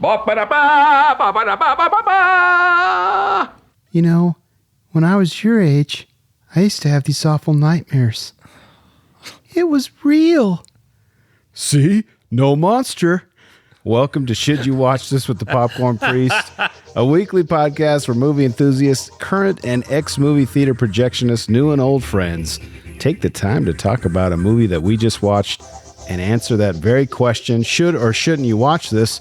You know, when I was your age, I used to have these awful nightmares. It was real. See? No monster. Welcome to Should You Watch This with the Popcorn Priest, a weekly podcast for movie enthusiasts, current and ex-movie theater projectionists, new and old friends. Take the time to talk about a movie that we just watched and answer that very question, should or shouldn't you watch this?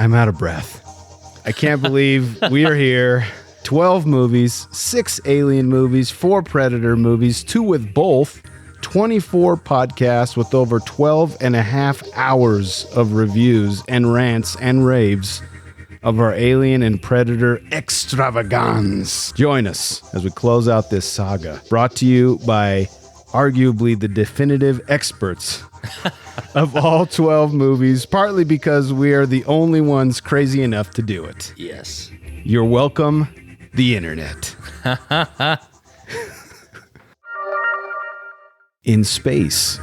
I'm out of breath. I can't believe we are here. 12 movies, 6 Alien movies, 4 Predator movies, 2 with both, 24 podcasts with over 12 and a half hours of reviews and rants and raves of our Alien and Predator extravaganza. Join us as we close out this saga, brought to you by arguably the definitive experts of all 12 movies, partly because we are the only ones crazy enough to do it. Yes. You're welcome, the internet. In space,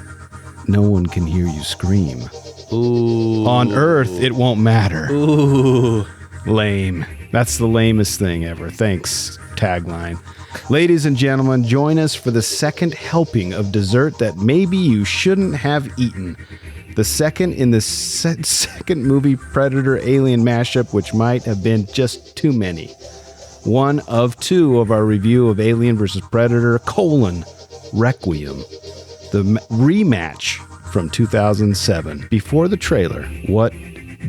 no one can hear you scream. Ooh. On Earth, it won't matter. Ooh. Lame. That's the lamest thing ever. Thanks, tagline. Ladies and gentlemen, join us for the second helping of dessert that maybe you shouldn't have eaten. The second in the second movie Predator Alien mashup, which might have been just too many. One of 2 of our review of Alien vs. Predator, Requiem. The rematch from 2007. Before the trailer, what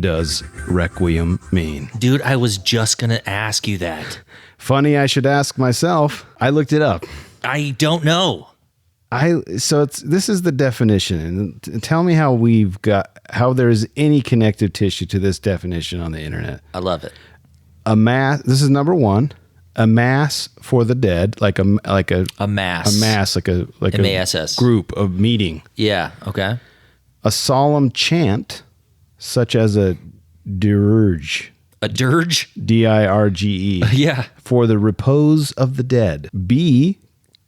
does Requiem mean? Dude, I was just going to ask you that. Funny, I should ask myself. I looked it up. I don't know. This is the definition. And tell me how there's any connective tissue to this definition on the internet. I love it. This is number 1. A mass for the dead, like a mass. A mass, like a M-A-S-S. Group of meeting. Yeah, okay. A solemn chant, such as a dirge. A dirge? D-I-R-G-E. Yeah. For the repose of the dead. B,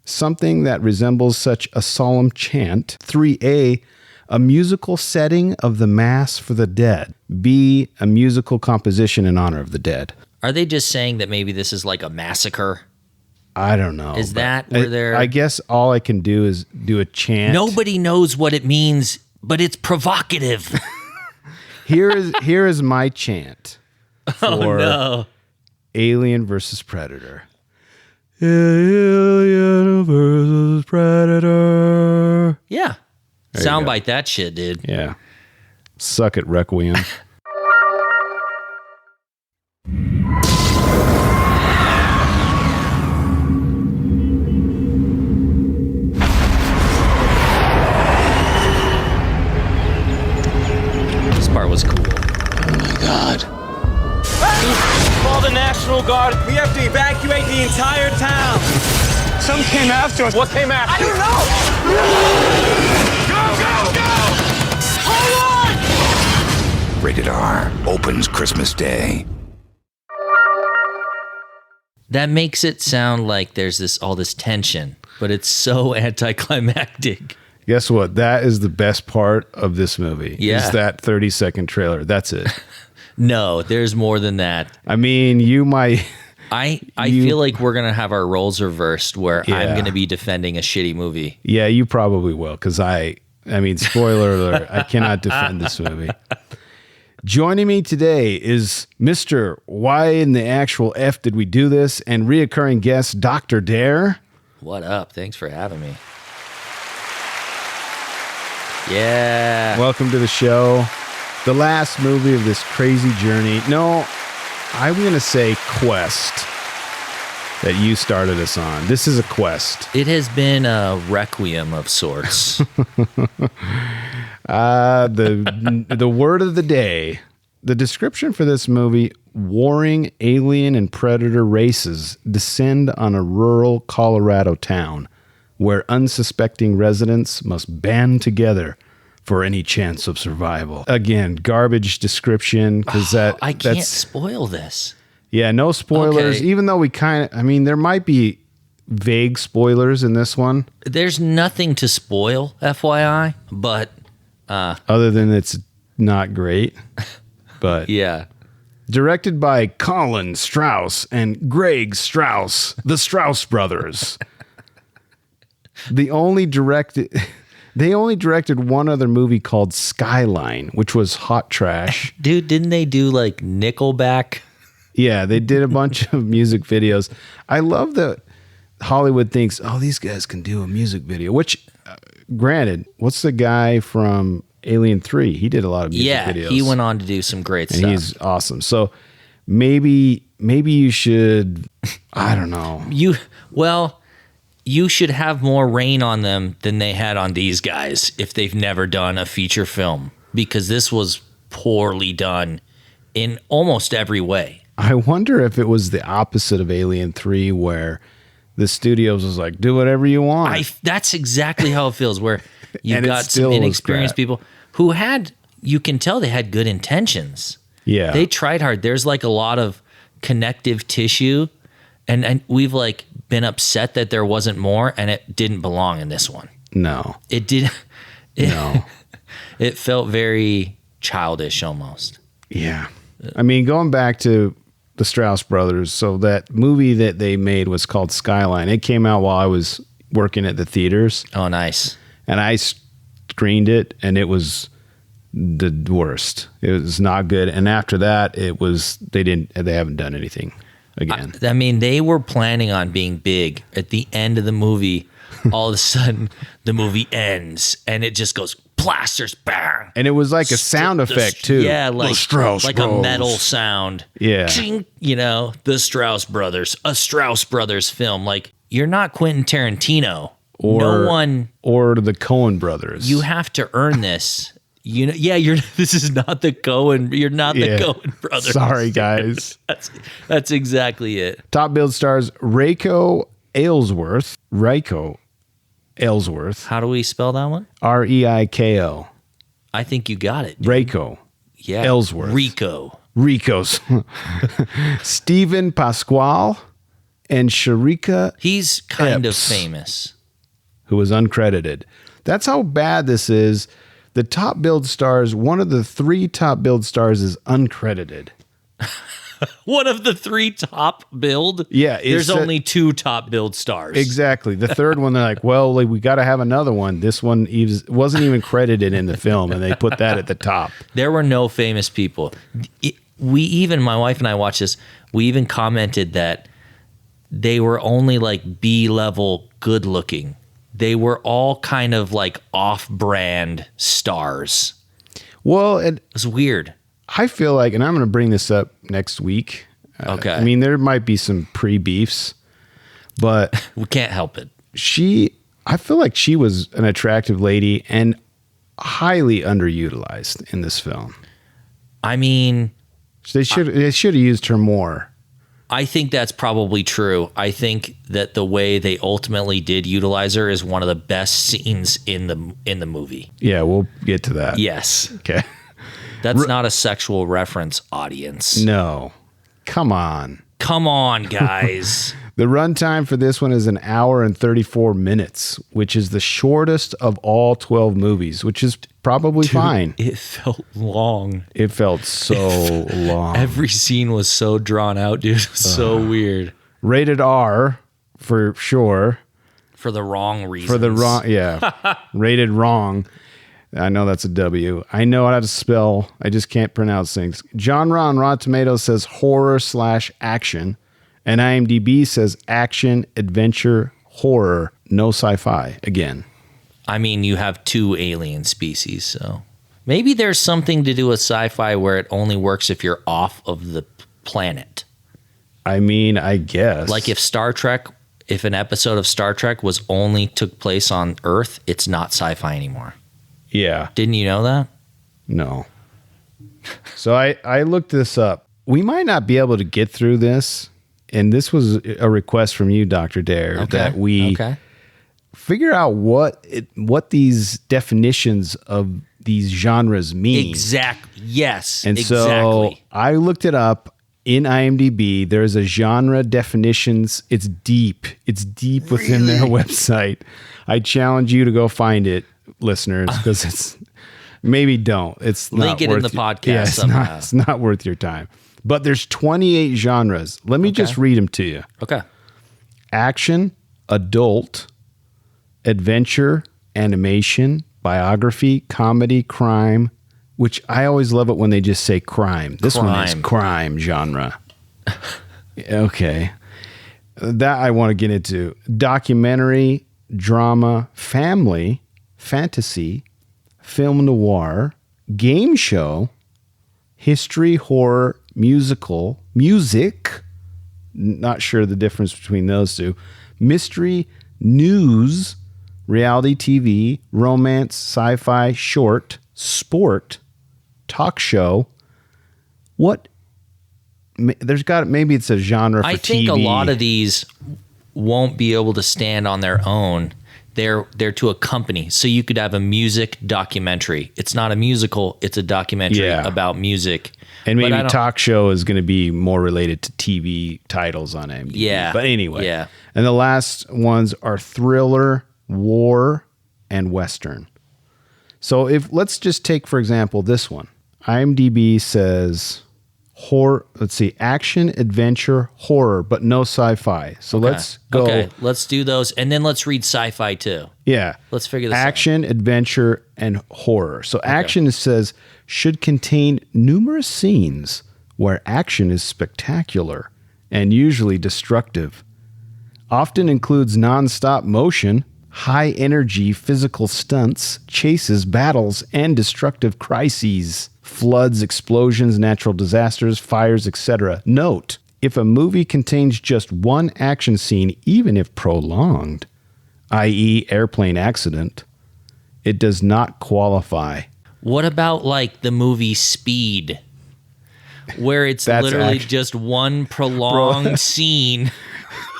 something that resembles such a solemn chant. 3A, a musical setting of the mass for the dead. B, a musical composition in honor of the dead. Are they just saying that maybe this is like a massacre? I don't know. Is that where they're... I guess all I can do is do a chant. Nobody knows what it means, but it's provocative. Here is my chant for Alien versus Predator. Alien versus Predator. Yeah. Soundbite that shit, dude. Yeah. Suck it, Requiem. This part was cool. Oh my God. Call the National Guard. We have to evacuate the entire town. Some came after us. What came after? I don't know. Go! Hold on! Rated R. Opens Christmas Day. That makes it sound like there's all this tension, but it's so anticlimactic. Guess what? That is the best part of this movie. Yeah. Is that 30-second trailer. That's it. No, there's more than that. I mean, you might... I feel like we're going to have our roles reversed where I'm going to be defending a shitty movie. Yeah, you probably will, because I mean, spoiler alert, I cannot defend this movie. Joining me today is Mr. Why in the actual F did we do this? And reoccurring guest, Dr. Dare. What up? Thanks for having me. Yeah. Welcome to the show. The last movie of this crazy journey. No, I'm going to say quest that you started us on. This is a quest. It has been a requiem of sorts. The word of the day. The description for this movie: warring alien and predator races descend on a rural Colorado town where unsuspecting residents must band together for any chance of survival. Again, garbage description, because I can't spoil this. Yeah, no spoilers. Okay. Even though we there might be vague spoilers in this one. There's nothing to spoil, FYI, but other than it's not great. But Yeah. directed by Colin Strauss and Greg Strauss, the Strauss brothers. They only directed one other movie called Skyline, which was hot trash. Dude, didn't they do like Nickelback? Yeah, they did a bunch of music videos. I love that Hollywood thinks, oh, these guys can do a music video, which, granted, what's the guy from Alien 3? He did a lot of music videos. He went on to do some great and stuff. he's awesome. So maybe you should, I don't know. You should have more rain on them than they had on these guys if they've never done a feature film, because this was poorly done in almost every way. I wonder if it was the opposite of Alien 3, where the studios was like, do whatever you want. That's exactly how it feels, where you've And it got still some was inexperienced crap. people who you can tell they had good intentions. Yeah. They tried hard. There's like a lot of connective tissue, and we've like been upset that there wasn't more, and it didn't belong in this one. No. It did. No. It felt very childish almost. Yeah. I mean, going back to the Strauss brothers, so that movie that they made was called Skyline. It came out while I was working at the theaters, Oh, nice. and I screened it, and it was the worst. It was not good. And after that, they haven't done anything again. I mean, they were planning on being big. At the end of the movie, all of a sudden, the movie ends, and it just goes plasters, bang. And it was like a sound effect too. Yeah, like Strauss like Bros. a metal sound. Yeah. Ching, the Strauss brothers, a Strauss brothers film. Like, you're not Quentin Tarantino. or the Coen brothers. You have to earn this. This is not the Coen. You're not the Coen brothers. Sorry, guys. That's exactly it. Top billed stars Reiko Aylesworth. How do we spell that one? Reiko. I think you got it. Reiko. Yeah. Ellsworth. Rico's. Stephen Pasquale and Sharika, He's kind of Epps. famous. who was uncredited. That's how bad this is. The top billed stars, one of the 3 top billed stars is uncredited. One of the 3 top billed? Yeah. There's only 2 top billed stars. Exactly. The third one, they're like, well, we got to have another one. This one wasn't even credited in the film, and they put that at the top. There were no famous people. My wife and I watched this, we even commented that they were only like B-level good looking. They were all kind of like off-brand stars. Well, and It was weird. I feel like, and I'm going to bring this up next week. Okay. I mean, there might be some pre-beefs, but We can't help it. I feel like she was an attractive lady and highly underutilized in this film. I mean, They should have used her more. I think that's probably true. I think that the way they ultimately did utilize her is one of the best scenes in the movie. Yeah, we'll get to that. Yes. Okay. That's not a sexual reference, audience. No. Come on. Come on, guys. The runtime for this one is 1 hour and 34 minutes, which is the shortest of all 12 movies, which is probably fine. It felt long. It felt so long. Every scene was so drawn out, dude. It was so weird. Rated R for sure. For the wrong reasons. For the wrong, yeah. Rated wrong. I know that's a W. I know how to spell. I just can't pronounce things. Genre on Rotten Tomatoes says horror/action. And IMDb says action, adventure, horror, no sci-fi. Again. I mean, you have 2 alien species, so maybe there's something to do with sci-fi where it only works if you're off of the planet. I mean, I guess. Like if an episode of Star Trek took place on Earth, it's not sci-fi anymore. Yeah. Didn't you know that? No. So I looked this up. We might not be able to get through this. And this was a request from you, Dr. Dare, that we figure out what these definitions of these genres mean. Exactly. Yes. And exactly. so I looked it up in IMDb. There's a genre definitions. It's deep. It's deep within their website. I challenge you to go find it, listeners, because maybe don't. It's Link not it worth in the podcast Yeah, somehow. it's not worth your time. But there's 28 genres. Let me just read them to you. Okay. Action, adult, adventure, animation, biography, comedy, crime, which I always love it when they just say crime. This one is crime genre. Okay. That I want to get into. Documentary, drama, family, fantasy, film noir, game show, history, horror, musical, music, not sure the difference between those two, mystery, news, reality TV, romance, sci-fi, short, sport, talk show. What? Maybe it's a genre for TV. I think a lot of these won't be able to stand on their own. They're to a company. So you could have a music documentary. It's not a musical, it's a documentary about music. And maybe talk show is going to be more related to TV titles on IMDb. Yeah. But anyway. Yeah. And the last ones are thriller, war, and western. So let's just take, for example, this one. IMDb says horror, let's see, action, adventure, horror, but no sci-fi. So let's go. Okay, let's do those. And then let's read sci-fi too. Yeah. Let's figure this out. Action, adventure, and horror. So action says should contain numerous scenes where action is spectacular and usually destructive. Often includes non-stop motion, high energy physical stunts, chases, battles, and destructive crises, floods, explosions, natural disasters, fires, etc. Note, if a movie contains just one action scene, even if prolonged, i.e. airplane accident, it does not qualify. What about like the movie Speed, where it's literally just one prolonged scene?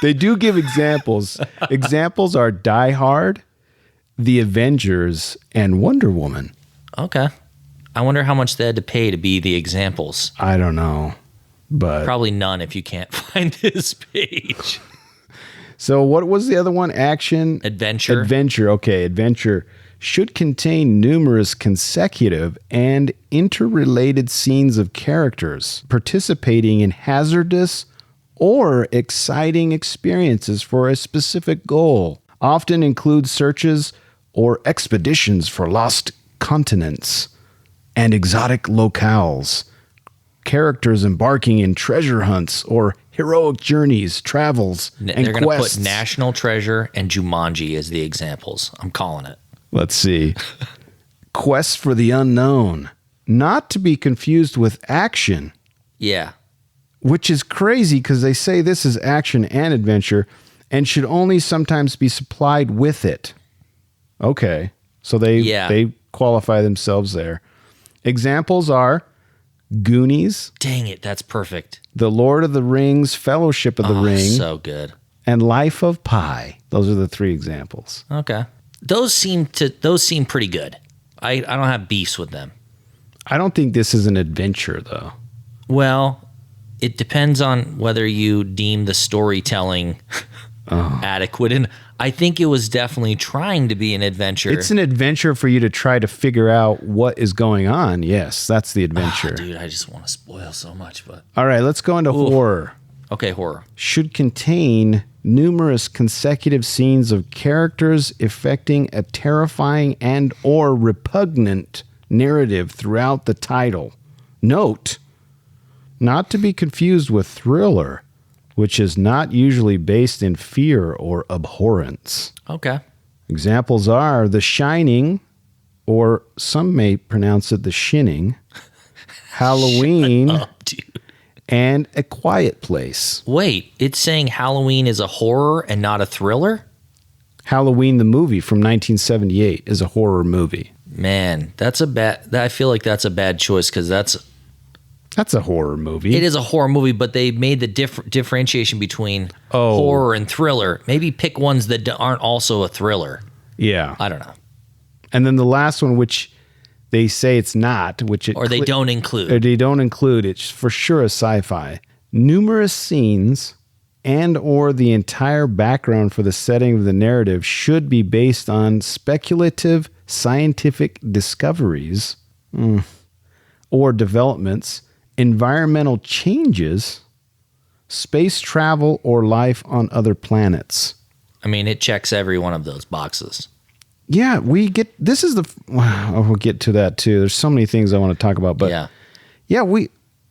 They do give examples. Examples are Die Hard, The Avengers, and Wonder Woman. Okay. I wonder how much they had to pay to be the examples. I don't know, but probably none if you can't find this page. So what was the other one? Action, adventure. Adventure. Okay, adventure should contain numerous consecutive and interrelated scenes of characters participating in hazardous or exciting experiences for a specific goal. Often includes searches or expeditions for lost continents and exotic locales. Characters embarking in treasure hunts or heroic journeys, travels, and quests. They're going to put National Treasure and Jumanji as the examples. I'm calling it. Let's see. Quest for the unknown. Not to be confused with action. Yeah. Which is crazy because they say this is action and adventure and should only sometimes be supplied with it. Okay. So they qualify themselves there. Examples are Goonies. Dang it, that's perfect. The Lord of the Rings, Fellowship of the Ring. So good. And Life of Pi. Those are the three examples. Okay. Those seem pretty good. I don't have beefs with them. I don't think this is an adventure though. Well, it depends on whether you deem the storytelling adequate. And I think it was definitely trying to be an adventure. It's an adventure for you to try to figure out what is going on. Yes, that's the adventure. Dude, I just want to spoil so much. But all right, let's go into horror. Okay, horror. Should contain numerous consecutive scenes of characters effecting a terrifying and or repugnant narrative throughout the title. Note, not to be confused with thriller, which is not usually based in fear or abhorrence. Okay. Examples are The Shining, or some may pronounce it The Shinning, Halloween, Shut up, dude. And A Quiet Place. Wait, it's saying Halloween is a horror and not a thriller? Halloween, the movie from 1978, is a horror movie. Man, I feel like that's a bad choice because that's a horror movie. It is a horror movie, but they made the differentiation between horror and thriller. Maybe pick ones that aren't also a thriller. Yeah. I don't know. And then the last one, which they say it's not, they don't include. Or they don't include, it's for sure a sci-fi. Numerous scenes and or the entire background for the setting of the narrative should be based on speculative scientific discoveries or developments, environmental changes, space travel, or life on other planets. I mean, it checks every one of those boxes. Yeah, we'll get to that too. There's so many things I want to talk about, but I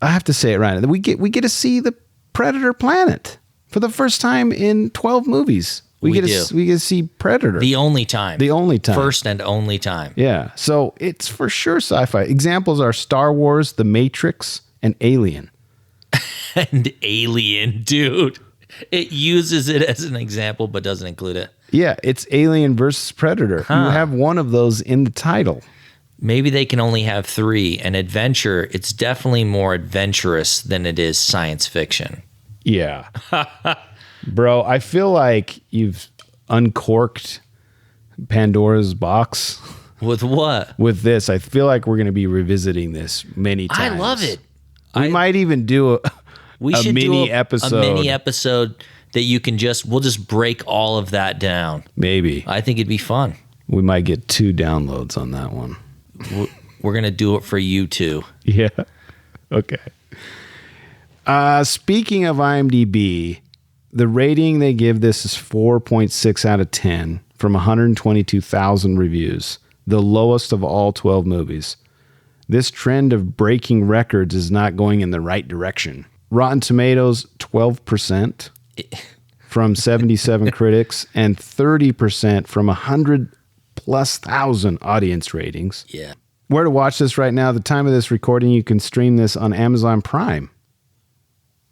have to say it right. We get to see the Predator planet for the first time in 12 movies. We get to see Predator. The only time. First and only time. Yeah. So it's for sure sci-fi. Examples are Star Wars, The Matrix, and Alien. And Alien, dude. It uses it as an example, but doesn't include it. Yeah, it's Alien versus Predator. You have one of those in the title. Maybe they can only have 3. And adventure, it's definitely more adventurous than it is science fiction. Yeah. Bro, I feel like you've uncorked Pandora's box. With what? With this. I feel like we're going to be revisiting this many times. I love it. We might even do a mini episode. A mini episode that we'll just break all of that down. Maybe. I think it'd be fun. We might get 2 downloads on that one. We're going to do it for you too. Yeah. Okay. Speaking of IMDb, the rating they give this is 4.6 out of 10 from 122,000 reviews, the lowest of all 12 movies. This trend of breaking records is not going in the right direction. Rotten Tomatoes, 12% from 77 critics and 30% from 100,000+ audience ratings. Yeah. Where to watch this right now? The time of this recording, you can stream this on Amazon Prime.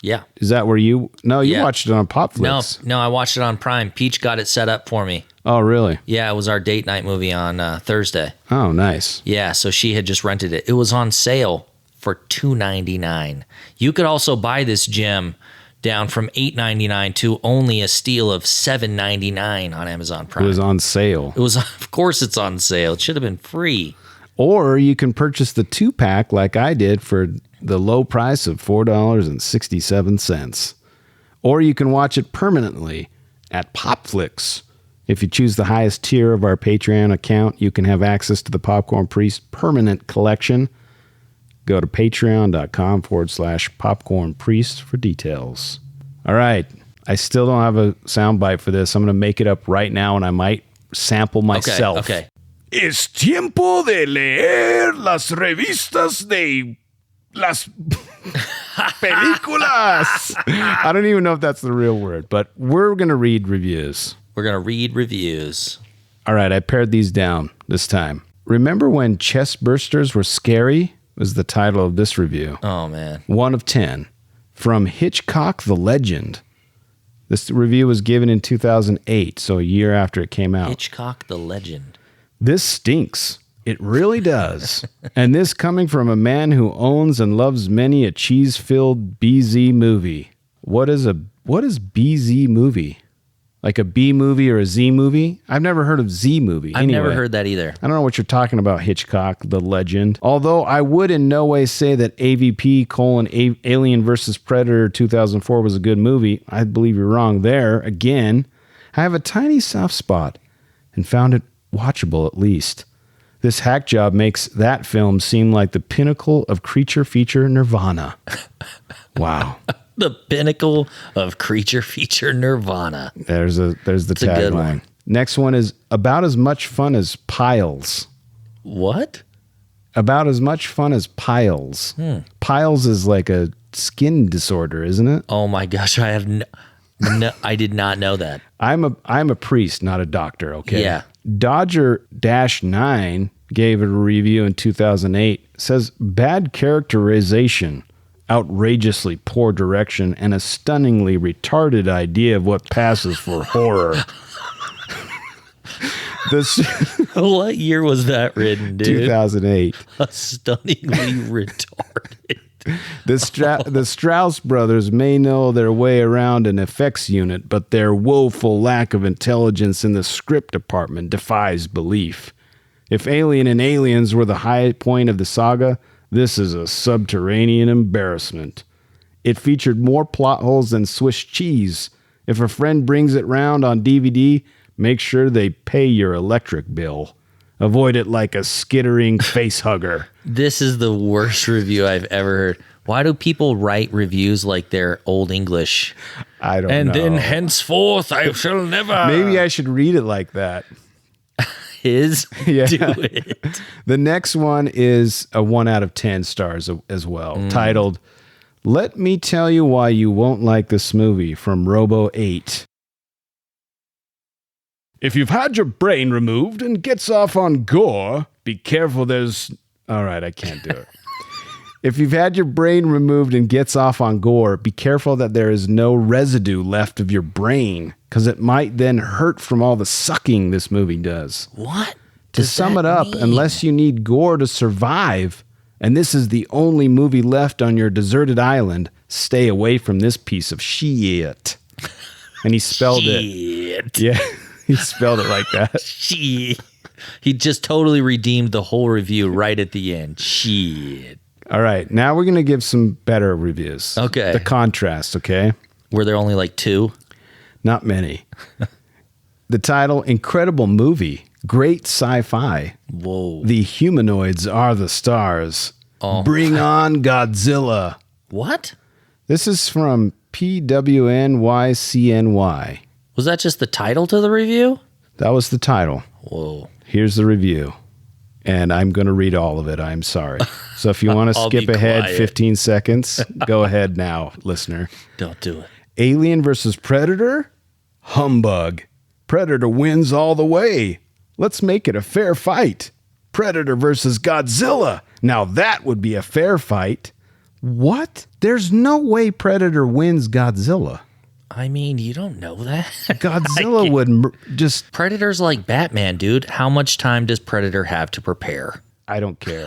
Yeah. Is that where you watched it on Popflix? No, I watched it on Prime. Peach got it set up for me. Oh, really? Yeah, it was our date night movie on Thursday. Oh, nice. Yeah, so she had just rented it. It was on sale for $2.99. You could also buy this gem down from $8.99 to only a steal of $7.99 on Amazon Prime. It was on sale. Of course it's on sale. It should have been free. Or you can purchase the 2-pack like I did for the low price of $4.67. Or you can watch it permanently at Popflix. If you choose the highest tier of our Patreon account, you can have access to the Popcorn Priest permanent collection. Go to patreon.com/Popcorn Priest for details. All right. I still don't have a soundbite for this. I'm going to make it up right now, and I might sample myself. Okay. Es tiempo de leer las revistas de las películas. I don't even know if that's the real word, but we're going to read reviews. We're going to read reviews. All right, I pared these down this time. Remember when chest bursters were scary? Was the title of this review. Oh, man. 1 of 10. From Hitchcock the Legend. This review was given in 2008, so a year after it came out. Hitchcock the Legend. This stinks. It really does. And this coming from a man who owns and loves many a cheese-filled BZ movie. What is BZ movie? Like a B movie or a Z movie? I've never heard of Z movie. I've never heard that either. I don't know what you're talking about, Hitchcock, the Legend. Although I would in no way say that AVP: Alien vs. Predator 2004 was a good movie. I believe you're wrong there. Again, I have a tiny soft spot and found it watchable at least. This hack job makes that film seem like the pinnacle of creature feature nirvana. Wow. The pinnacle of creature feature nirvana. There's the tagline. Next one is about as much fun as Piles. What? About as much fun as Piles. Piles is like a skin disorder, isn't it? Oh my gosh, I have no, I did not know that. I'm a priest, not a doctor, okay? Yeah. Dodger-9 gave it a review in 2008. Says bad characterization, outrageously poor direction, and a stunningly retarded idea of what passes for horror. What year was that written, dude? 2008. A stunningly retarded. The Strauss brothers may know their way around an effects unit, but their woeful lack of intelligence in the script department defies belief. If Alien and Aliens were the high point of the saga, this is a subterranean embarrassment. It featured more plot holes than Swiss cheese. If a friend brings it round on DVD, make sure they pay your electric bill. Avoid it like a skittering face hugger. This is the worst review I've ever heard. Why do people write reviews like they're Old English? I don't know. And then henceforth I shall never. Maybe I should read it like that. Yeah. Do it. The next one is a 1 out of 10 stars as well, titled, Let Me Tell You Why You Won't Like This Movie from Robo 8. If you've had your brain removed and gets off on gore, be careful there's... All right, I can't do it. If you've had your brain removed and gets off on gore, be careful that there is no residue left of your brain, because it might then hurt from all the sucking this movie does. What? To sum it up, unless you need gore to survive, and this is the only movie left on your deserted island, stay away from this piece of shit. And he spelled it. Yeah, he spelled it like that. Shit. He just totally redeemed the whole review right at the end. Shit. All right, now we're going to give some better reviews. Okay. The contrast, okay? Were there only like 2? Not many. The title, Incredible Movie, Great Sci-Fi. Whoa. The humanoids are the stars. Oh. Bring on Godzilla. What? This is from PWNYCNY. Was that just the title to the review? That was the title. Whoa. Here's the review. And I'm going to read all of it. I'm sorry. So if you want to I'll skip be ahead quiet. 15 seconds, go ahead now, listener. Don't do it. Alien versus Predator? Humbug. Predator wins all the way. Let's make it a fair fight. Predator versus Godzilla. Now that would be a fair fight. What? There's no way Predator wins Godzilla. I mean, you don't know that. Godzilla would just... Predator's like Batman, dude. How much time does Predator have to prepare? I don't care.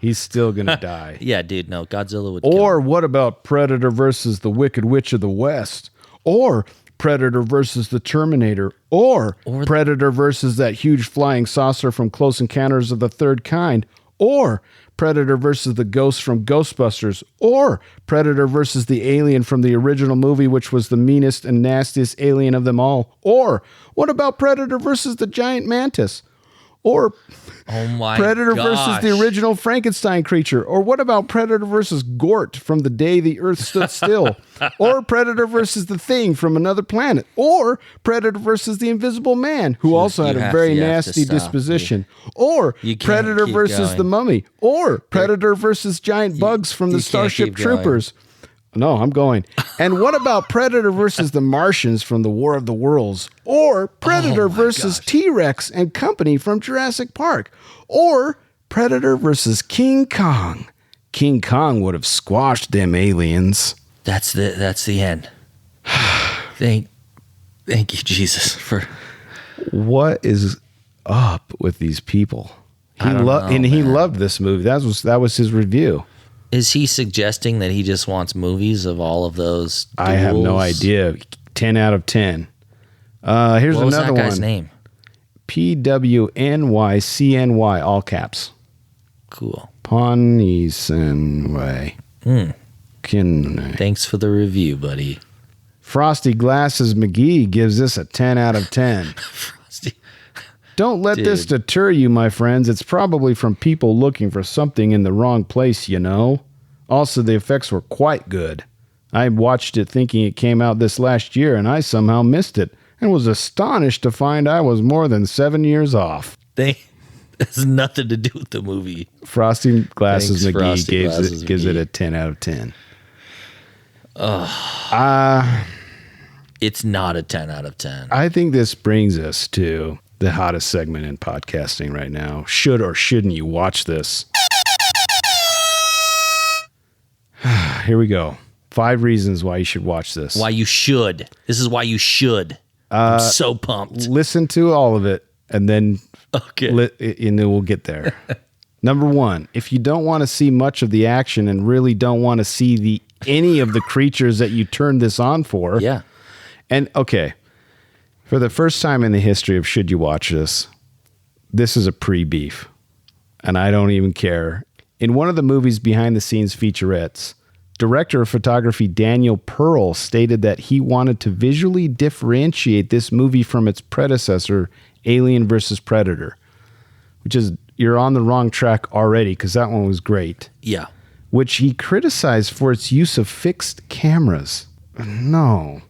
He's still going to die. Yeah, dude, no. Godzilla would kill him. Or what about Predator versus the Wicked Witch of the West? Or Predator versus the Terminator? Or Predator versus that huge flying saucer from Close Encounters of the Third Kind? Or Predator versus the ghost from Ghostbusters? Or Predator versus the alien from the original movie, which was the meanest and nastiest alien of them all? Or what about Predator versus the giant mantis? Or Oh my Predator gosh. versus the original Frankenstein creature? Or what about Predator versus Gort from the day the Earth stood still? Or Predator versus the Thing from another planet? Or Predator versus the Invisible Man, who also had a very you have to nasty stop. disposition? Or You can't Predator keep versus going. the Mummy? Or Predator versus giant bugs from the you can't Starship keep going. Troopers? No, I'm going. And what about Predator versus the Martians from the War of the Worlds? Or Predator versus T-Rex and company from Jurassic Park? Or Predator versus King Kong? King Kong would have squashed them aliens. That's the end. Thank you, Jesus, for What is up with these people? He loved this movie. That was his review. Is he suggesting that he just wants movies of all of those duels? I have no idea. 10 out of 10. Here's What was another that guy's one. name? PWNYCNY, all caps. Cool. Ponisenway. Thanks for the review, buddy. Frosty Glasses McGee gives this a 10 out of 10. Frosty. Don't let this Dude. deter you, my friends. It's probably from people looking for something in the wrong place, you know. Also, the effects were quite good. I watched it thinking it came out this last year, and I somehow missed it, and was astonished to find I was more than 7 years off. Has nothing to do with the movie. Frosty Glasses Thanks, McGee Frosty Glasses gives it McGee. a 10 out of 10. It's not a 10 out of 10. I think this brings us to the hottest segment in podcasting right now. Should or shouldn't you watch this? Here we go. 5 reasons why you should watch this. Why you should. This is why you should. I'm so pumped. Listen to all of it, and then Okay. and then we'll get there. Number 1, if you don't want to see much of the action and really don't want to see any of the creatures that you turned this on for. Yeah. And okay, for the first time in the history of Should You Watch This, this is a pre-beef. And I don't even care. In one of the movie's behind-the-scenes featurettes, Director of photography Daniel Pearl stated that he wanted to visually differentiate this movie from its predecessor, Alien vs. Predator, which is, you're on the wrong track already because that one was great. Yeah. Which he criticized for its use of fixed cameras. No.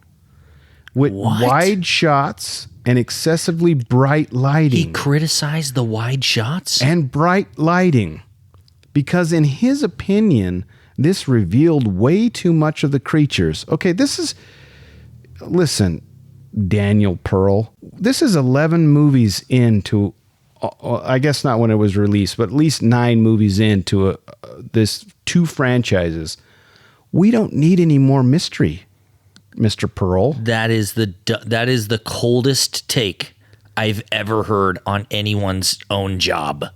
With What? wide shots and excessively bright lighting. He criticized the wide shots? And bright lighting. Because in his opinion, this revealed way too much of the creatures. Okay, listen, Daniel Pearl. This is 11 movies into, I guess not when it was released, but at least 9 movies into this 2 franchises. We don't need any more mystery, Mr. Pearl. That is the coldest take I've ever heard on anyone's own job.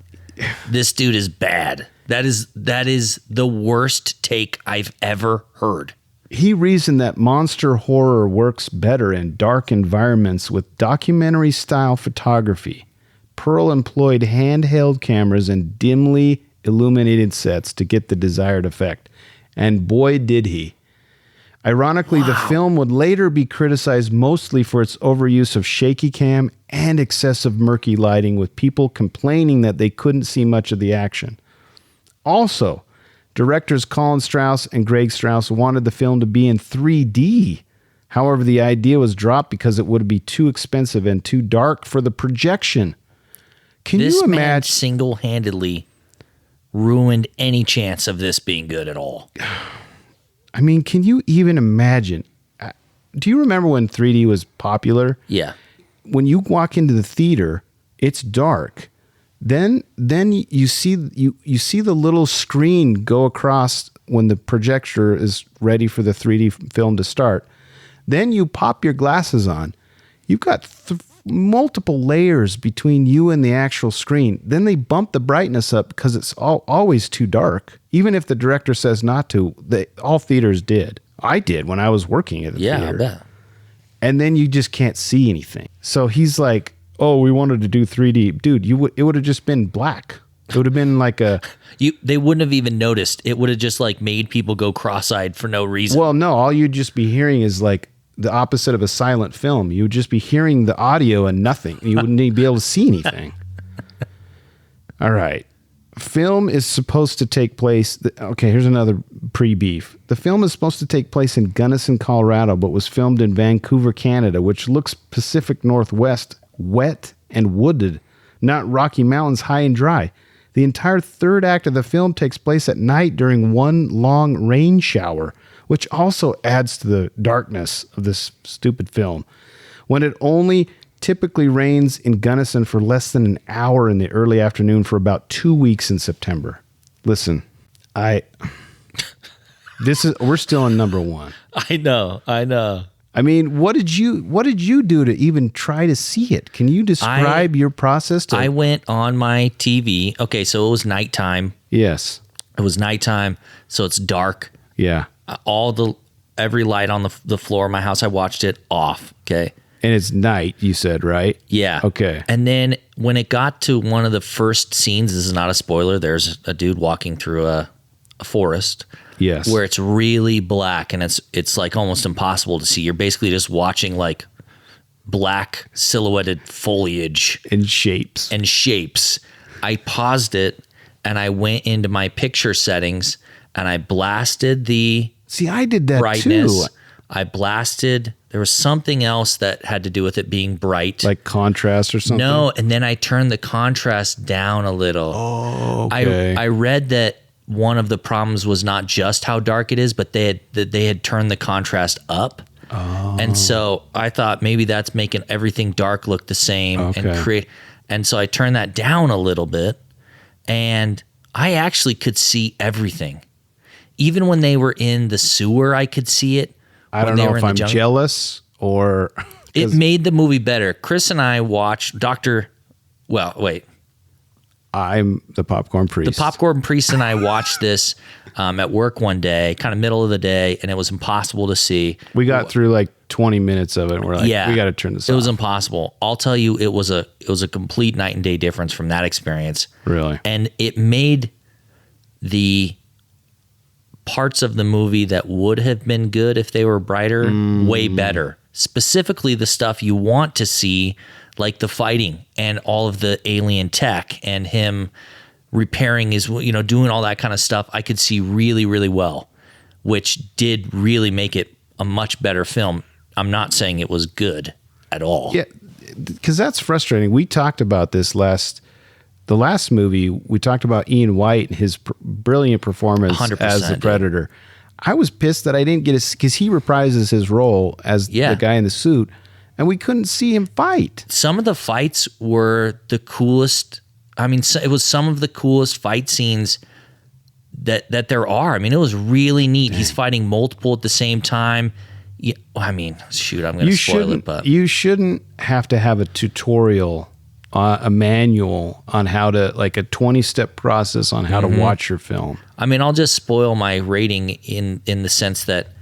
This dude is bad. That is the worst take I've ever heard. He reasoned that monster horror works better in dark environments with documentary-style photography. Pearl employed handheld cameras and dimly illuminated sets to get the desired effect. And boy, did he. Ironically, the film would later be criticized mostly for its overuse of shaky cam and excessive murky lighting, with people complaining that they couldn't see much of the action. Also, directors Colin Strauss and Greg Strauss wanted the film to be in 3D. However, the idea was dropped because it would be too expensive and too dark for the projection. Can This you man imagine? single-handedly ruined any chance of this being good at all. I mean, can you even imagine? Do you remember when 3D was popular? Yeah. When you walk into the theater, it's dark. Then you see the little screen go across when the projector is ready for the 3D film to start. Then you pop your glasses on. You've got multiple layers between you and the actual screen. Then they bump the brightness up because it's always too dark. Even if the director says not to, all theaters did. I did when I was working at the theater. Yeah, I bet. And then you just can't see anything. So he's like, "Oh, we wanted to do 3D, dude. It would have just been black. It would have been like a." They wouldn't have even noticed. It would have just like made people go cross-eyed for no reason. Well, no, all you'd just be hearing is like the opposite of a silent film. You would just be hearing the audio and nothing. You wouldn't even be able to see anything. All right. Film is supposed to take place. Okay, here's another pre-beef. The film is supposed to take place in Gunnison, Colorado, but was filmed in Vancouver, Canada, which looks Pacific Northwest, wet and wooded, not Rocky Mountains, high and dry. The entire third act of the film takes place at night during one long rain shower, which also adds to the darkness of this stupid film. When it only typically rains in Gunnison for less than an hour in the early afternoon for about 2 weeks in September. Listen, we're still in number 1. I know. I mean, what did you do to even try to see it? Can you describe your process? I went on my TV. Okay, so it was nighttime. Yes. It was nighttime, so it's dark. Yeah. Every light on the floor of my house, I watched it off. Okay. And it's night, you said, right? Yeah. Okay. And then when it got to one of the first scenes, this is not a spoiler, there's a dude walking through a forest. Yes. Where it's really black and it's like almost impossible to see. You're basically just watching like black silhouetted foliage and shapes. I paused it and I went into my picture settings and I blasted the I did that brightness. too. There was something else that had to do with it being bright. Like contrast or something? No, and then I turned the contrast down a little. Oh, okay. I read that one of the problems was not just how dark it is, but they had turned the contrast up. Oh. And so I thought maybe that's making everything dark look the same and so I turned that down a little bit and I actually could see everything. Even when they were in the sewer, I could see it. I don't know if I'm jealous or... It made the movie better. Chris and I watched I'm the Popcorn Priest. The Popcorn Priest and I watched this at work one day, kind of middle of the day, and it was impossible to see. We got through like 20 minutes of it, and we're like, we got to turn this off. It was impossible. I'll tell you, it was a complete night and day difference from that experience. Really? And it made the parts of the movie that would have been good if they were brighter, way better. Specifically the stuff you want to see, like the fighting and all of the alien tech and him repairing his, doing all that kind of stuff, I could see really, really well, which did really make it a much better film. I'm not saying it was good at all. Yeah, because that's frustrating. We talked about this the last movie. We talked about Ian White and his brilliant performance 100%, as the Predator. I was pissed that I didn't get because he reprises his role as the guy in the suit, and we couldn't see him fight. Some of the fights were the coolest. I mean, it was some of the coolest fight scenes that there are. I mean, it was really neat. He's fighting multiple at the same time. Yeah, I mean, shoot, I'm going to spoil it, but you shouldn't have to have a tutorial, a manual on how to, like a 20-step process on how to watch your film. I mean, I'll just spoil my rating in the sense that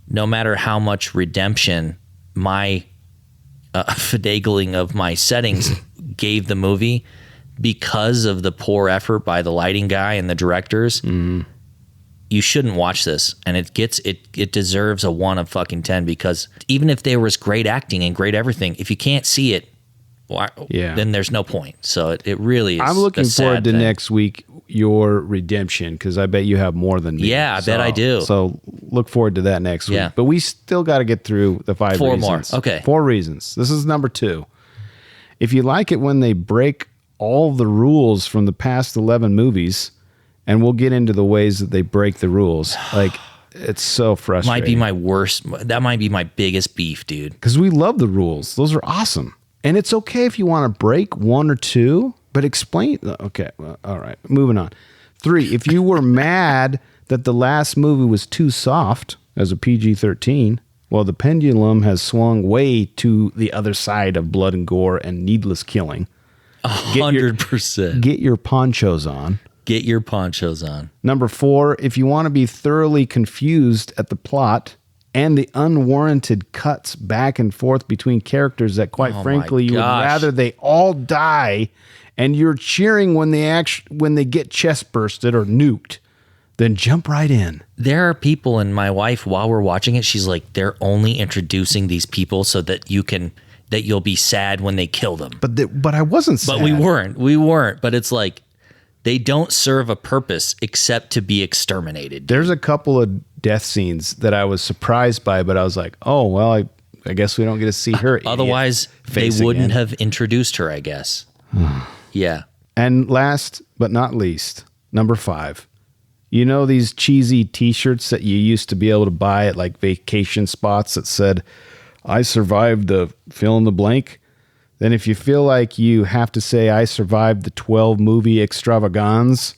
no matter how much redemption my finagling of my settings gave the movie, because of the poor effort by the lighting guy and the directors, you shouldn't watch this. And it deserves a 1 of fucking 10, because even if there was great acting and great everything, if you can't see it, then there's no point. So it really is. I'm looking forward to next week, your redemption, because I bet you have more than me. Yeah, I bet I do. So look forward to that next week. But we still got to get through the 5 4 reasons. more. Okay. 4 reasons. This is number 2. If you like it when they break all the rules from the past 11 movies, and we'll get into the ways that they break the rules. Like, it's so frustrating. Might be my worst. That might be my biggest beef, dude. Because we love the rules. Those are awesome. And it's okay if you want to break 1 or 2, but explain. Okay, well, all right. Moving on. 3, if you were mad that the last movie was too soft as a PG-13, well, the pendulum has swung way to the other side of blood and gore and needless killing. 100%. Get your ponchos on. Get your ponchos on. Number 4, if you want to be thoroughly confused at the plot and the unwarranted cuts back and forth between characters that, quite frankly, you would rather they all die, and you're cheering when they get chest bursted or nuked, then jump right in. There are people, and my wife, while we're watching it, she's like, they're only introducing these people so that you'll be sad when they kill them. But I wasn't sad. But we weren't. But it's like, they don't serve a purpose except to be exterminated. There's a couple of death scenes that I was surprised by, but I was like, oh, well, I guess we don't get to see her. Otherwise, they wouldn't have introduced her, I guess. Yeah. And last but not least, number 5. You know these cheesy T-shirts that you used to be able to buy at like vacation spots that said, I survived the fill in the blank? Then if you feel like you have to say, I survived the 12 movie extravaganza,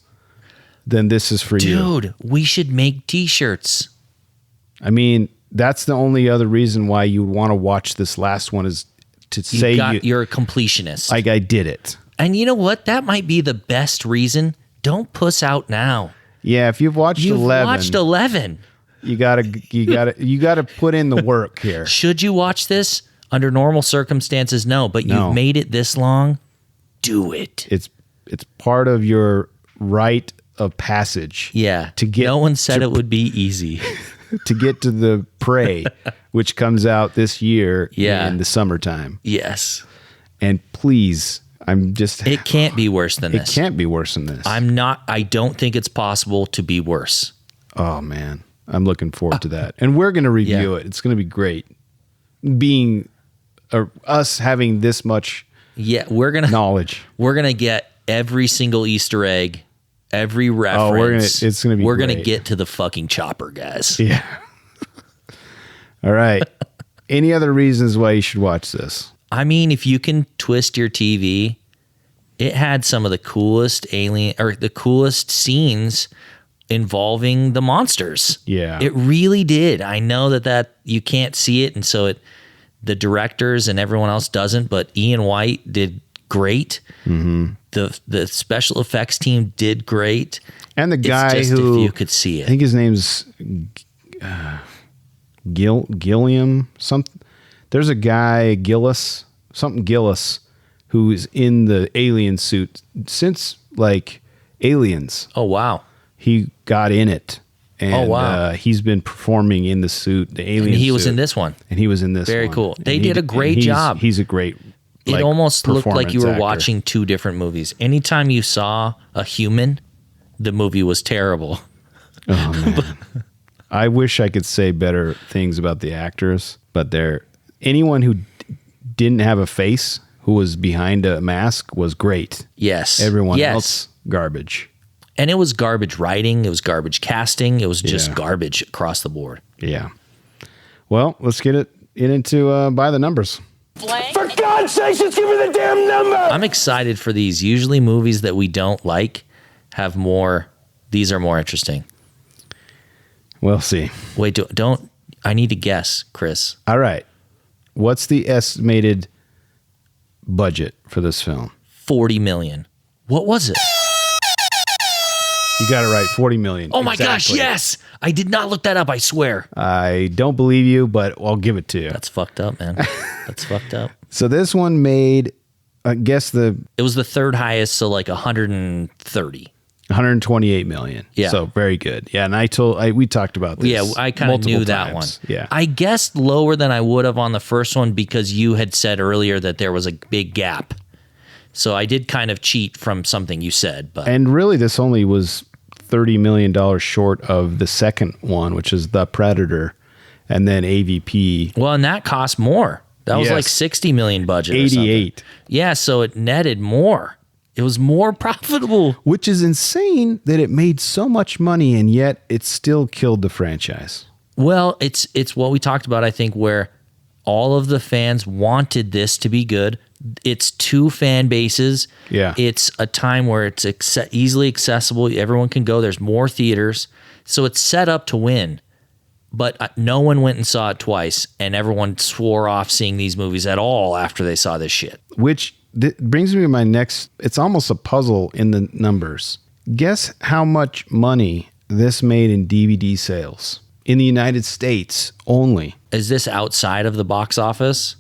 then this is for you. Dude, we should make T-shirts. I mean, that's the only other reason why you want to watch this last one is to say you're a completionist. Like I did it. And you know what? That might be the best reason. Don't puss out now. Yeah, if you've watched 11. You gotta put in the work here. Should you watch this? Under normal circumstances, no. But you've made it this long, do it. It's part of your rite of passage. Yeah. No one said it would be easy. To get to the Prey, which comes out this year in the summertime. Yes. And please, it can't be worse than this. It can't be worse than this. I don't think it's possible to be worse. Oh man. I'm looking forward to that. And we're going to review it. It's going to be great. Being us having this much knowledge. We're going to get every single Easter egg, every reference. We're going to get to the fucking chopper, guys. Yeah. All right. Any other reasons why you should watch this? I mean, if you can twist your TV, it had some of the coolest the coolest scenes involving the monsters. Yeah. It really did. I know that you can't see it, and so the directors and everyone else doesn't, but Ian White did great. Mm-hmm. The special effects team did great. And the guy if you could see it. I think his name's Gilliam something. There's a guy, Gillis, who is in the alien suit since like Aliens. Oh, wow. He got in it And, wow. He's been performing in the suit, the alien And he was suit. in this one. And he was in this Very one. cool. And They did a great job. He's a great It almost looked like you were performance actor. watching two different movies. Anytime you saw a human, the movie was terrible. Oh, man. I wish I could say better things about the actors, but anyone who didn't have a face, who was behind a mask, was great. Yes. Everyone else, garbage. And it was garbage writing. It was garbage casting. It was just Yeah. garbage across the board. Yeah. Well, let's get into by the numbers. For God's sakes, just give me the damn number! I'm excited for these. Usually movies that we don't like have more. These are more interesting. We'll see. Wait, don't. I need to guess, Chris. All right. What's the estimated budget for this film? 40 million. What was it? You got it right. 40 million. Oh my gosh, Exactly. yes. I did not look that up, I swear. I don't believe you, but I'll give it to you. That's fucked up, man. That's fucked up. So this one made, I guess, It was the third highest, so like 130. 128 million. Yeah. So very good. Yeah. And we talked about this. Yeah, I kind of multiple knew that times. one. Yeah. I guessed lower than I would have on the first one because you had said earlier that there was a big gap. So I did kind of cheat from something you said, but And really, this only was $30 million short of the second one, which is The Predator, and then AVP. well, and that cost more. That was Yes. like 60 million budget. or something. 88. Yeah, so it netted more. It was more profitable. Which is insane that it made so much money and yet it still killed the franchise. Well, it's what we talked about, I think, where all of the fans wanted this to be good. It's two fan bases. Yeah. It's a time where it's easily accessible. Everyone can go. There's more theaters. So it's set up to win. But no one went and saw it twice, and everyone swore off seeing these movies at all after they saw this shit. Which brings me to my next, it's almost a puzzle in the numbers. Guess how much money this made in DVD sales in the United States only. Is this outside of the box office?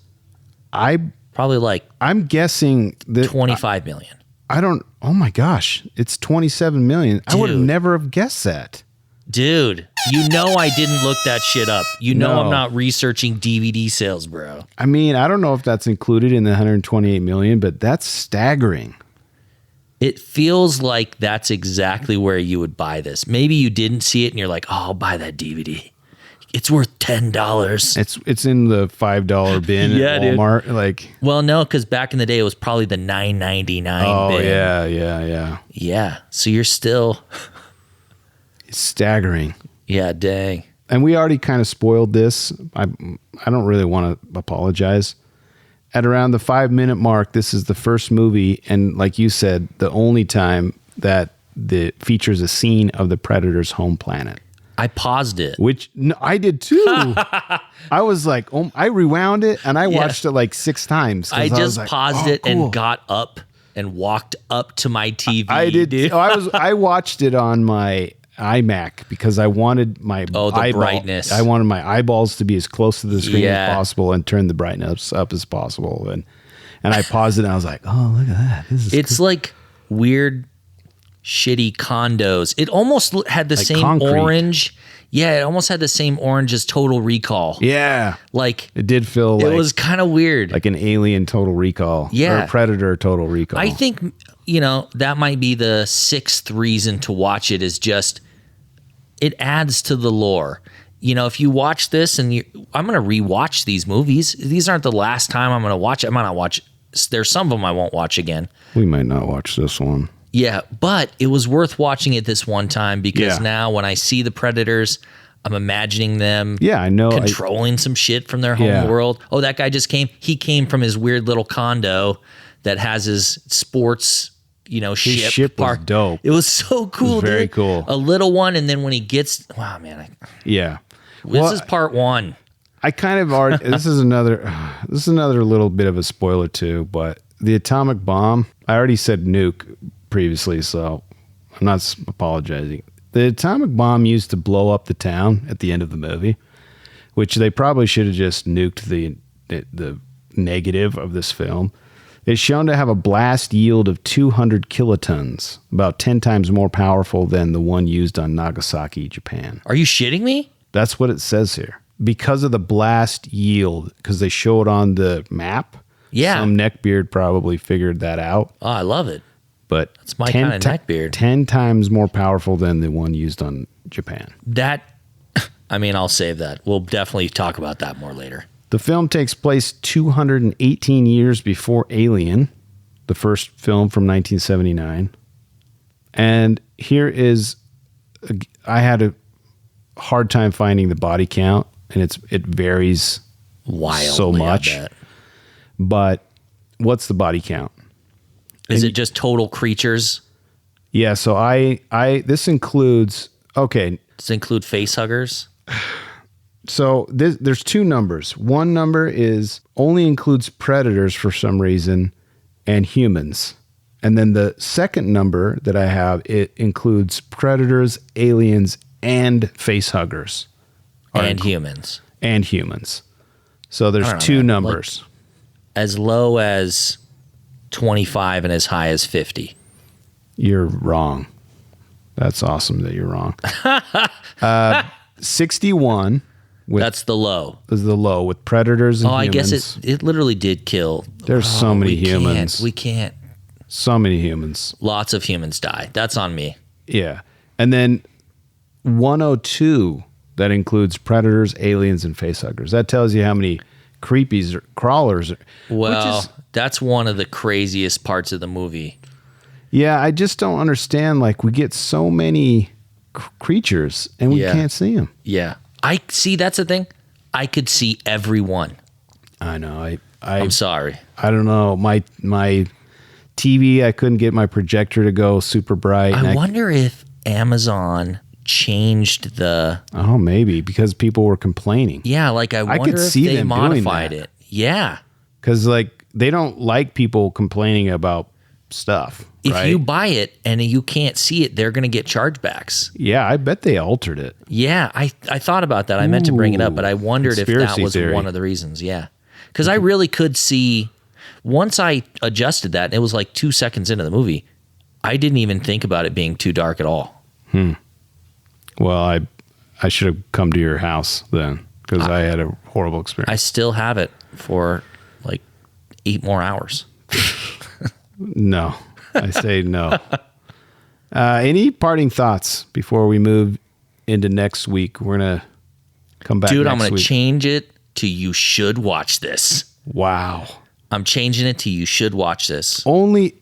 Probably like I'm guessing that 25 million. oh my gosh, it's 27 million. I would have Dude. never have guessed that. Dude, you know I didn't look that shit up. You know No. I'm not researching DVD sales, bro. I mean, I don't know if that's included in the 128 million, but that's staggering. It feels like that's exactly where you would buy this. Maybe you didn't see it and you're like, oh, I'll buy that DVD. It's worth $10. It's in the $5 bin Yeah, at dude. Walmart. Like, Well, no, because back in the day, it was probably the $9.99 oh bin. yeah. Yeah. So you're still, It's staggering. yeah, dang. And we already kind of spoiled this. I don't really want to apologize. At around the 5-minute mark, this is the first movie, and like you said, the only time that features a scene of the Predator's home planet. I paused it. Which I did too. I was like, I rewound it and I watched it like 6 times. 'cause I was just like, paused oh, it cool. and got up and walked up to my TV. I did. Dude. I watched it on my iMac because I wanted my the brightness. I wanted my eyeballs to be as close to the screen Yeah. as possible and turn the brightness up as possible. And I paused it and I was like, oh, look at that. This is It's like weird, shitty condos. It almost had the Like same concrete. orange. Yeah, it almost had the same orange as Total Recall. yeah. Like It did feel it like was kind of weird. like an Alien Total Recall. Yeah. Or a Predator Total Recall. I think that might be the 6th reason to watch it is just it adds to the lore. If you watch this and I'm going to rewatch these movies. These aren't the last time I'm going to watch it. I might not watch. There's some of them I won't watch again. we might not watch this one. Yeah, but it was worth watching it this one time because Yeah. now when I see the Predators, I'm imagining them Yeah, I know. controlling some shit from their home Yeah. world. Oh, that guy just came. He came from his weird little condo that has his sports, ship. ship was dope. It was so cool, very dude. cool. A little one, and then when he gets, wow, man, Yeah. this is part 1. I kind of already. This is another little bit of a spoiler too. But the atomic bomb. I already said nuke previously, so I'm not apologizing. The atomic bomb used to blow up the town at the end of the movie, which they probably should have just nuked the negative of this film. is shown to have a blast yield of 200 kilotons, about 10 times more powerful than the one used on Nagasaki, Japan. Are you shitting me? That's what it says here. Because of the blast yield, because they show it on the map. Yeah. Some neckbeard probably figured that out. Oh, I love it. But That's my kind of neckbeard. 10 times more powerful than the one used on Japan. I'll save that. We'll definitely talk about that more later. The film takes place 218 years before Alien, the first film from 1979. And here is, I had a hard time finding the body count, and it varies Wildly, so much. I bet. But what's the body count? Is it just total creatures? Yeah, so this includes, okay. Does it include face huggers? So there's two numbers. One number only includes predators for some reason and humans. And then the second number that I have, it includes predators, aliens, and face huggers. And humans. And humans. So there's know, two man. numbers. Like, as low as 25 and as high as 50. You're wrong. That's awesome that you're wrong. 61. That's the low. Is the low with predators and humans. I guess it literally did kill. There's so many humans. We can't. So many humans. Lots of humans die. That's on me. Yeah. And then 102, that includes predators, aliens, and facehuggers. That tells you how many creepies or crawlers. Well, that's one of the craziest parts of the movie. Yeah, I just don't understand. Like, we get so many creatures and we can't see them. Yeah. I see. That's the thing. I could see everyone. I know. I'm sorry. I don't know. My TV, I couldn't get my projector to go super bright. I wonder if Amazon changed the. Oh, maybe because people were complaining. Yeah, like I wonder could if see they them modified doing that. it. Yeah. Because like they don't like people complaining about stuff. If right? you buy it and you can't see it, they're going to get chargebacks. Yeah, I bet they altered it. Yeah, I thought about that. I meant to bring it up, but I wondered if that Conspiracy was theory. one of the reasons. Yeah. Because I really could see, once I adjusted that, and it was like 2 seconds into the movie, I didn't even think about it being too dark at all. Well, I should have come to your house then because I had a horrible experience. I still have it for like 8 more hours. No, I say no. Any parting thoughts before we move into next week? We're going to come back Dude, next I'm going to week. change it to you should watch this. Wow. I'm changing it to you should watch this. Only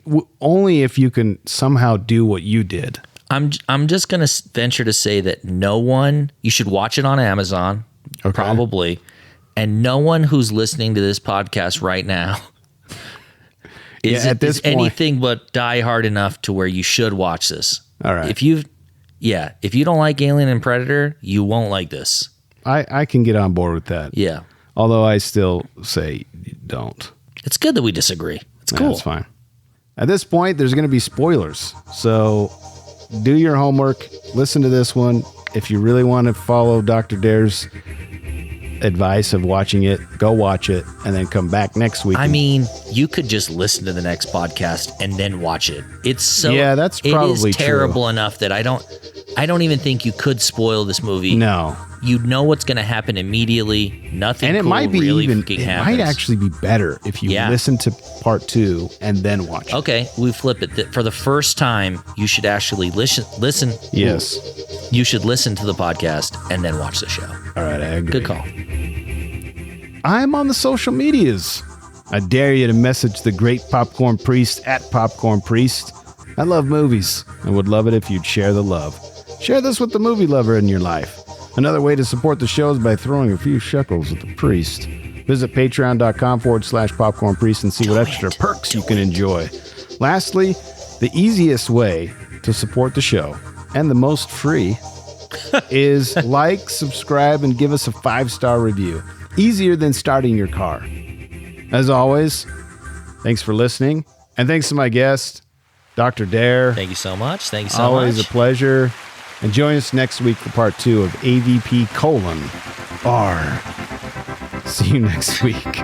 if you can somehow do what you did. I'm just going to venture to say that you should watch it on Amazon, probably, and no one who's listening to this podcast right now is anything but diehard enough to where you should watch this. All right. If you don't like Alien and Predator, you won't like this. I can get on board with that. Yeah. Although I still say don't. It's good that we disagree. It's cool. That's fine. At this point, there's going to be spoilers. So do your homework. Listen to this one. If you really want to follow Dr. Dare's advice of watching it, go watch it and then come back next week. I mean, you could just listen to the next podcast and then watch it. It's so that's probably it is terrible true. enough that I don't even think you could spoil this movie. No. You know what's going to happen immediately. Nothing And it cool might be really even, fucking it happens. might actually be better if you listen to part 2 and then watch it. Okay, we flip it. For the first time, you should actually listen. Yes. You should listen to the podcast and then watch the show. All right, I agree. Good call. I'm on the social medias. I dare you to message the great Popcorn Priest at Popcorn Priest. I love movies and would love it if you'd share the love. Share this with the movie lover in your life. Another way to support the show is by throwing a few shekels at the priest. Visit patreon.com/Popcorn Priest and see what extra perks you can enjoy. Lastly, the easiest way to support the show and the most free is like, subscribe, and give us a 5-star review. Easier than starting your car. As always, thanks for listening. And thanks to my guest, Dr. Dare. Thank you so much. Thank you so Always much. a pleasure. And join us next week for part 2 of AVP:*R. See you next week.